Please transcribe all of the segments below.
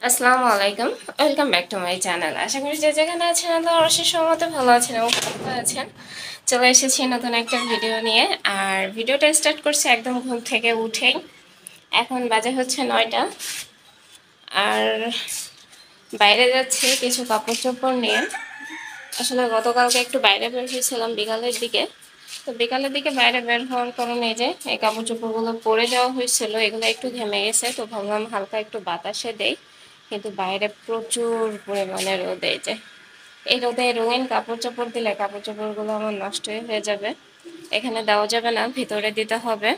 আসসালামু আলাইকুম। Welcome back to my channel. আশা করি যে যেখানে আছেন আল্লাহ অশেষ রহমতে ভালো আছেন এবং সুস্থ আছেন। চলে এসেছি নতুন একটা ভিডিও নিয়ে। আর ভিডিওটা স্টার্ট করছি একদম ঘুম থেকে উঠেই। এখন বাজে হচ্ছে 9টা। আর বাইরে যাচ্ছি কিছু কাপড় চোপড় নিয়ে। আসলে গতকালকে একটু বাইরে বের হয়েছিলাম বিকালের দিকে। তো বিকালের দিকে বাইরে বের হওয়ার কারণে যে এই কাপড় চোপড়গুলো পরে যাওয়া হয়েছিল, এগুলো একটু ঘেমে গেছে। তো ভাবলাম হালকা একটু বাতাসে দেই, কিন্তু বাইরে প্রচুর পরিমাণে রোদ। এই রোদে রঙিন কাপড় চোপড় দিলে কাপড় চোপড়গুলো আমার নষ্টই হয়ে যাবে। এখানে দেওয়া যাবে না, ভিতরে দিতে হবে।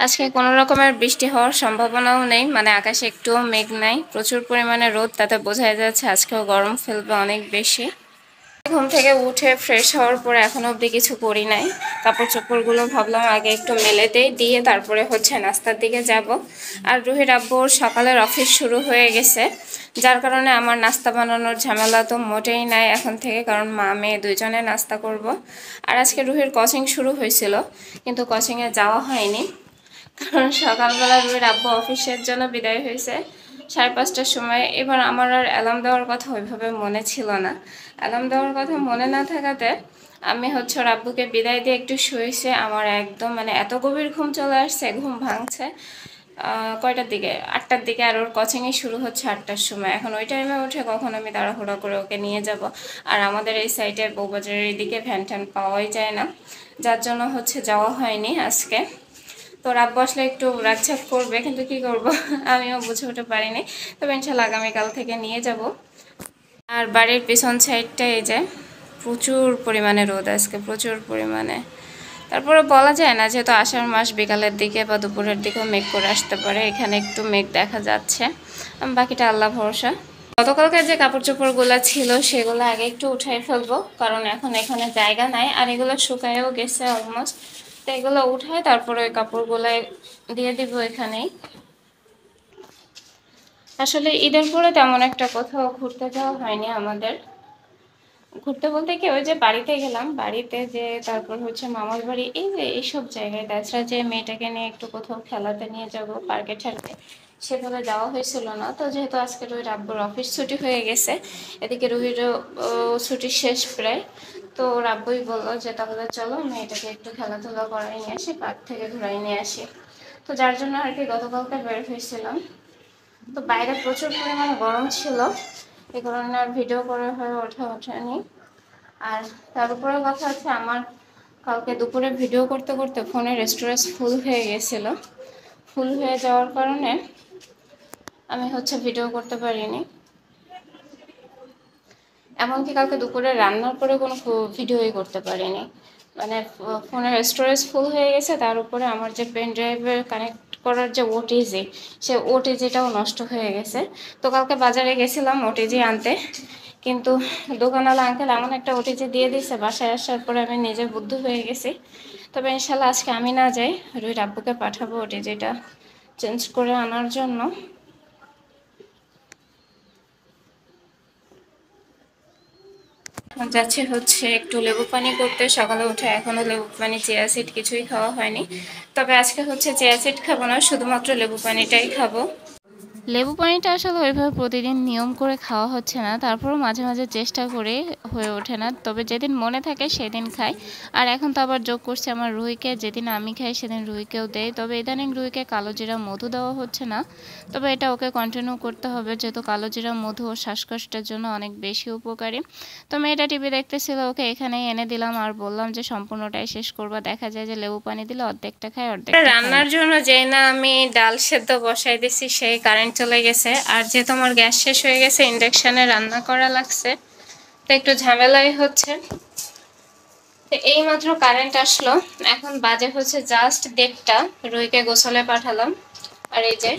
আজকে কোনো রকমের বৃষ্টি হওয়ার সম্ভাবনাও নেই, মানে আকাশে একটুও মেঘ নাই, প্রচুর পরিমাণে রোদ। তাতে বোঝাই যাচ্ছে আজকেও গরম ফেলবে অনেক বেশি। ঘুম থেকে উঠে ফ্রেশ হওয়ার পরে এখনো অবধি কিছু করি নাই। কাপড় চোপড়গুলো ভাবলাম আগে একটু মেলে দেই, দিয়ে তারপরে হচ্ছে নাস্তার দিকে যাব। আর রুহির আব্বুর সকালের অফিস শুরু হয়ে গেছে, যার কারণে আমার নাস্তা বানানোর ঝামেলা তো মোটেই নাই এখন থেকে, কারণ মা মেয়ে দুইজনে নাস্তা করব। আর আজকে রুহির কোচিং শুরু হয়েছিল, কিন্তু কোচিংয়ে যাওয়া হয়নি, কারণ সকালবেলা রুহির আব্বু অফিসের জন্য বিদায় হয়েছে 5:30টার সময়। এবার আমার আর অ্যালার্ম দেওয়ার কথা ওইভাবে মনে ছিল না। অ্যালার্ম দেওয়ার কথা মনে না থাকাতে আমি হচ্ছে ওর আব্বুকে বিদায় দিয়ে একটু শুয়েছে। আমার একদম মানে এত গভীর ঘুম চলে আসছে, ঘুম ভাঙছে কয়টার দিকে, 8টার দিকে। আর ওর কোচিংই শুরু হচ্ছে 8টার সময়। এখন ওই টাইমে উঠে কখন আমি তাড়াহুড়া করে ওকে নিয়ে যাব। আর আমাদের এই সাইডে বউবাজারের এইদিকে ভ্যান ট্যান পাওয়াই যায় না, যার জন্য হচ্ছে যাওয়া হয়নি আজকে। তো আব্বু আসলে একটু রাগঝাক করবে, কিন্তু কি করব আমিও বুঝে উঠতে পারিনি। তবে ইনশাল্লাহ আগামীকাল থেকে নিয়ে যাব। আর বাড়ির পিছন সাইডটা এই যে প্রচুর পরিমাণে রোদ আজকে, প্রচুর পরিমাণে। তারপরে বলা যায় না, যেহেতু আষাঢ় মাস, বিকালের দিকে বা দুপুরের দিকেও মেঘ করে আসতে পারে। এখানে একটু মেঘ দেখা যাচ্ছে, বাকিটা আল্লাহ ভরসা। গতকালকে যে কাপড় চোপড়গুলো ছিল সেগুলো আগে একটু উঠাই ফেলবো, কারণ এখন এখানে জায়গা নাই। আর এগুলো শুকায়ও গেছে অলমোস্ট। তো এগুলো উঠায় তারপরে ওই কাপড়গুলো দিয়ে দিব এখানেই। আসলে ঈদের পরে তেমন একটা কোথাও ঘুরতে যাওয়া হয়নি আমাদের। ঘুরতে বলতে কি, ওই যে বাড়িতে গেলাম, বাড়িতে যে তারপর হচ্ছে মামার বাড়ি, এই যে এইসব জায়গায়। তাছাড়া যে মেয়েটাকে নিয়ে একটু কোথাও খেলাতে নিয়ে যাব পার্কে ঠার্কে, সেভাবে যাওয়া হয়েছিল না। তো যেহেতু আজকে রুহির আব্বুর অফিস ছুটি হয়ে গেছে, এদিকে রুহিরও ছুটি শেষ প্রায়। তো ওর আব্বুই বললো যে তাহলে চলো মেয়েটাকে একটু খেলাধুলা করাই নিয়ে আসি, পার্ক থেকে ঘুরাই নিয়ে আসি। তো যার জন্য আর কি গতকালকে বের হয়েছিলাম। তো বাইরে প্রচুর পরিমাণে গরম ছিল, এই কারণে আর ভিডিও করে হয়ে ওঠেনি। আর তার উপরে কথা হচ্ছে, আমার কালকে দুপুরে ভিডিও করতে করতে ফোনের স্টোরেজ ফুল হয়ে গেছিলো। ফুল হয়ে যাওয়ার কারণে আমি হচ্ছে ভিডিও করতে পারিনি। এমনকি কালকে দুপুরে রান্নার পরে কোনো ভিডিওই করতে পারিনি। মানে ফোনের স্টোরেজ ফুল হয়ে গেছে, তার উপরে আমার যে পেন ড্রাইভের কানেক্ট করার যে ওটিজি, সে ওটিজিটাও নষ্ট হয়ে গেছে। তো কালকে বাজারে গেছিলাম ওটিজি আনতে, কিন্তু দোকানওয়ালা আঙ্কেল এমন একটা ওটিজি দিয়ে দিয়েছে, বাসায় আসার পরে আমি নিজে বুদ্ধ হয়ে গেছি। তবে ইনশাল্লাহ আজকে আমি না যাই, রুহির আব্বুকে পাঠাবো ওটিজিটা চেঞ্জ করে আনার জন্য। যাচ্ছে হচ্ছে একটু লেবু পানি করতে, সকালে উঠে এখনো লেবু পানি, চিয়া সিড কিছুই খাওয়া হয়নি। তবে আজকে হচ্ছে চিয়া সিড খাবো না, শুধুমাত্র লেবু পানিটাই খাবো। লেবু পানিটা আসলে ওইভাবে প্রতিদিন নিয়ম করে খাওয়া হচ্ছে না, তারপরও মাঝে মাঝে চেষ্টা করে, হয়ে ওঠে না। তবে যেদিন মনে থাকে সেদিন খাই। আর এখন তো আবার যোগ করছে আমার রুহিকে, যেদিন আমি খাই সেদিন রুহিকেও দেয়। তবে ইদানিং রুহিকে কালো জিরা মধু দেওয়া হচ্ছে না, তবে এটা ওকে কন্টিনিউ করতে হবে, যেহেতু কালো জিরা মধু ও শ্বাসকষ্টের জন্য অনেক বেশি উপকারী। তো মেয়েটা টিভি দেখতেছিল, ওকে এখানেই এনে দিলাম আর বললাম যে সম্পূর্ণটাই শেষ করবা। দেখা যায় যে লেবু পানি দিলে অর্ধেকটা খায়, অর্ধেকটা খায় না। রান্নার জন্য যেই না আমি ডাল সেদ্ধ বসাই দিছি, সেই কারেন্ট চলে গেছে। আর যেহেতু আমার গ্যাস শেষ হয়ে গেছে, ইন্ডাকশনে রান্না করা লাগছে, তো একটু ঝামেলাই হচ্ছে। তো এই মাত্র কারেন্ট আসলো, এখন বাজে হচ্ছে জাস্ট 1:30। রুইকে গোসলে পাঠালাম। আর এই যে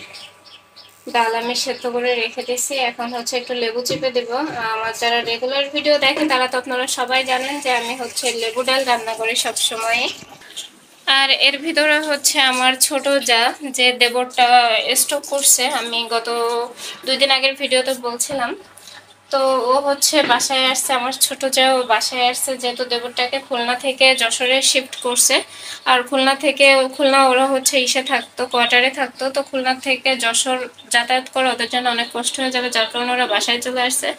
ডাল আমি সেদ্ধ করে রেখে দিয়েছি, এখন হচ্ছে একটু লেবু চিপে দেব। আমার যারা রেগুলার ভিডিও দেখে তারা তো আপনারা সবাই জানেন যে আমি হচ্ছে লেবু ডাল রান্না করি সব সময়। আর এর ভিতরে হচ্ছে আমার ছোট যা, যে দেবরটা স্ট্রোক করছে, আমি গত 2 দিন আগের ভিডিওতে বলছিলাম। তো ও হচ্ছে বাসায় আসছে, আমার ছোট যা ও বাসায় আসছে, যেহেতু দেবরটাকে খুলনা থেকে যশোরে শিফট করছে। আর খুলনা ওরা হচ্ছে ইসে থাকতো, কোয়ার্টারে থাকতো। তো খুলনা থেকে যশোর যাতায়াত করা ওদের জন্য অনেক কষ্ট হয়ে যাবে, যার কারণে ওরা বাসায় চলে আসছে।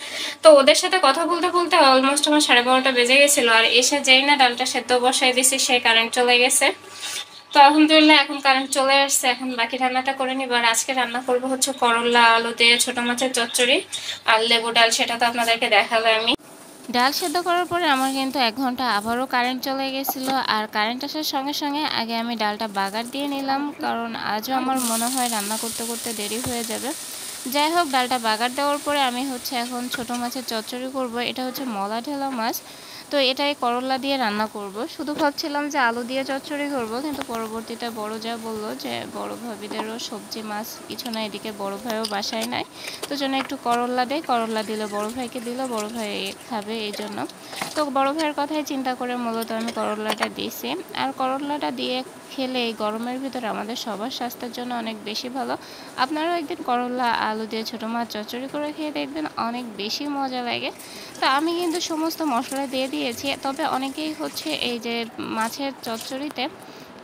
তো ওদের সাথে কথা বলতে বলতে অলমোস্ট আমার 12:30টা বেজে গেছিলো। আর এসে যেই না ডালটা সেদ্ধ বসাই দিছি, সেই কারেন্ট চলে গেছে। তো আলহামদুলিল্লাহ এখন কারেন্ট চলে আসছে, এখন বাকি রান্নাটা করে নিব। আর আজকে রান্না করব হচ্ছে করলা আলু দিয়ে ছোট মাছের চচ্চড়ি আর লেবু ডাল, সেটা তো আপনাদেরকে দেখালে আমি। ডাল সেদ্ধ করার পরে আমার কিন্তু 1 ঘন্টা আবারও কারেন্ট চলে গেছিলো। আর কারেন্ট আসার সঙ্গে সঙ্গে আগে আমি ডালটা বাগার দিয়ে নিলাম, কারণ আজও আমার মনে হয় রান্না করতে করতে দেরি হয়ে যাবে। যাই হোক, ডালটা বাগার দেওয়ার পরে আমি হচ্ছে এখন ছোট মাছের চচ্চড়ি করব। এটা হচ্ছে মলা ঢেলা মাছ, তো এটাই করলা দিয়ে রান্না করব। শুধু ভাবছিলাম যে আলু দিয়ে চচ্চড়ি করব, কিন্তু পরবর্তীতে বড় যা বললো যে বড় ভাবিদেরও সবজি মাছ কিছু না, এদিকে বড় ভাইও বাসায় নাই, তো জন্য একটু করলা দেয়, করলা দিলে বড় ভাইকে দিল, বড় ভাই খাবে এই জন্য। তো বড় ভাইয়ের কথাই চিন্তা করে মূলত আমি করলাটা দিয়েছি। আর করলাটা দিয়ে খেলে এই গরমের ভিতরে আমাদের সবার স্বাস্থ্যের জন্য অনেক বেশি ভালো। আপনারাও একদিন করলা আলু দিয়ে ছোটো মাছ চচ্চড়ি করে খেয়ে দেখবেন, অনেক বেশি মজা লাগে। তো আমি কিন্তু সমস্ত মশলা দিয়ে দিয়েছি, তবে অনেকেই হচ্ছে এই যে মাছের চচ্চড়িতে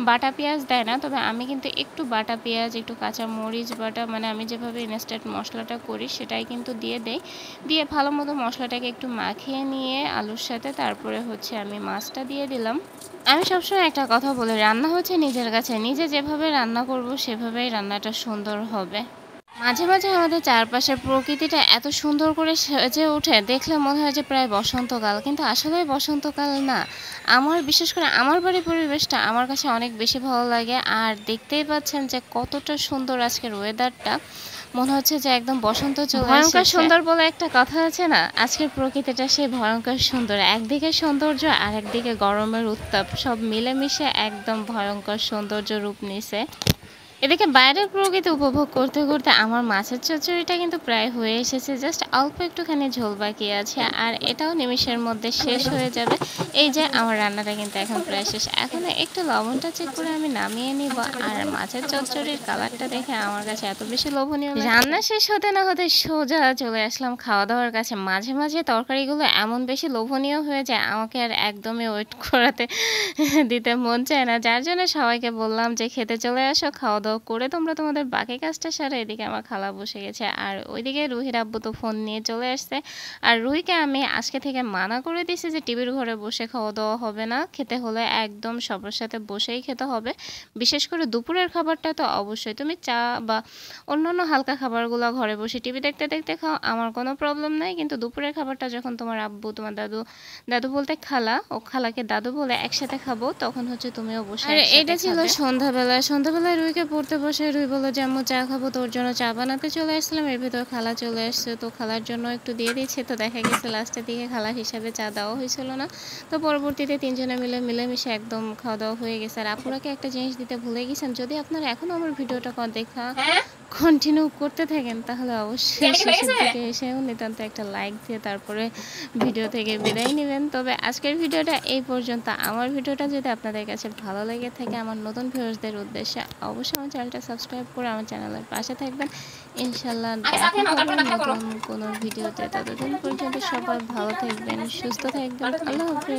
বাটা পেঁয়াজ দেয় না, তবে আমি কিন্তু একটু বাটা পেঁয়াজ, একটু কাঁচা মরিচ বাটা, মানে আমি যেভাবে ইনস্ট্যান্ট মশলাটা করি সেটাই কিন্তু দিয়ে দেই। দিয়ে ভালো মতো মশলাটাকে একটু মাখিয়ে নিয়ে আলুর সাথে তারপরে হচ্ছে আমি মাছটা দিয়ে দিলাম। আমি সবসময় একটা কথা বলি, রান্না হচ্ছে নিজের কাছে, নিজে যেভাবে রান্না করব সেভাবেই রান্নাটা সুন্দর হবে। মাঝে মাঝে আমাদের চারপাশের প্রকৃতিটা এত সুন্দর করে সেজে ওঠে, দেখলে মনে হয় যে প্রায় বসন্তকাল, কিন্তু আসলে বসন্তকাল না। আমার বিশেষ করে আমার বাড়ির পরিবেশটা আমার কাছে অনেক বেশি ভালো লাগে। আর দেখতেই পাচ্ছেন যে কতটা সুন্দর আজকের ওয়েদারটা, মনে হচ্ছে যে একদম বসন্ত চলে এসেছে। ভয়ঙ্কর সুন্দর বলে একটা কথা আছে না, আজকের প্রকৃতিটা সেই ভয়ঙ্কর সুন্দর। একদিকে সৌন্দর্য আর একদিকে গরমের উত্তাপ, সব মিলেমিশে একদম ভয়ঙ্কর সৌন্দর্য রূপ নিছে। এদিকে বাইরের প্রকৃতি উপভোগ করতে করতে আমার মাছের চচ্চড়িটা কিন্তু প্রায় হয়ে এসেছে, জাস্ট অল্প একটুখানি ঝোল বাকি আছে, আর এটাও নিমিষের মধ্যে শেষ হয়ে যাবে। এই যে আমার রান্নাটা কিন্তু এখন প্রায় শেষ, এখন একটু লবণটা চেক করে আমি নামিয়ে নিব। আর মাছের চচ্চড়ির কালারটা দেখে আমার কাছে এত বেশি লোভনীয়, রান্না শেষ হতে না হতে সোজা চলে আসলাম খাওয়া দাওয়ার কাছে। মাঝে মাঝে তরকারিগুলো এমন বেশি লোভনীয় হয়ে যায়, আমাকে আর একদমই ওয়েট করাতে দিতে মন চায় না, যার জন্য সবাইকে বললাম যে খেতে চলে আসো, খাওয়া দাওয়া করে তোমরা তোমাদের বাকি কাজটা সারা। এদিকে আমার খালা বসে গেছে, আর ওইদিকে রুহির আব্বু তো ফোন নিয়ে চলে আসছে। আর রুহিকে আমি আজকে থেকে মানা করে দিয়েছি যে টিভির ঘরে বসে খাওয়া দাওয়া হবে না, খেতে হলে একদম সবার সাথে বসেই খেতে হবে। বিশেষ করে দুপুরের খাবারটা তো অবশ্যই তুমি চা বা অন্যান্য হালকা খাবারগুলো ঘরে বসে টিভি দেখতে দেখতে খাও, আমার কোনো প্রবলেম নাই, কিন্তু দুপুরের খাবারটা যখন তোমার আব্বু, তোমার দাদু, দাদু বলতে খালা, ও খালাকে দাদু বলে একসাথে খাবো, তখন হচ্ছে তুমিও বসে। আর এটা ছিল সন্ধ্যাবেলায় রুহিকে পড়তে বসে রুহি বললো যে আম্মু চা খাবো, তোর জন্য চা বানাতে চলে আসলাম। এর ভিতর খালা চলে আসছে, তো খালার জন্য একটু দিয়ে দিচ্ছে। তো দেখা গেছে লাস্টের দিকে খালা হিসাবে চা দেওয়া হয়েছিল না, তো পরবর্তীতে তিনজনে মিলেমিশে একদম খাওয়া দাওয়া হয়ে গেছে। আর আপুরাকে একটা জিনিস দিতে ভুলে গেছেন, যদি আপনারা এখনো আমার ভিডিওটা দেখা কন্টিনিউ করতে থাকেন তাহলে অবশ্যই শেষের দিকে এসেও নিতান্ত একটা লাইক দিয়ে তারপরে ভিডিও থেকে বিদায় নেবেন। তবে আজকের ভিডিওটা এই পর্যন্ত। আমার ভিডিওটা যদি আপনাদের কাছে ভালো লেগে থাকে, আমার নতুন ভিউয়ার্সদের উদ্দেশ্যে অবশ্যই আমার চ্যানেলটা সাবস্ক্রাইব করে আমার চ্যানেলের পাশে থাকবেন। ইনশাল্লাহ দেখা হবে নতুন কোনো ভিডিওতে। ততদিন পর্যন্ত সবাই ভালো থাকবেন, সুস্থ থাকবেন। আল্লাহ হাফেজ।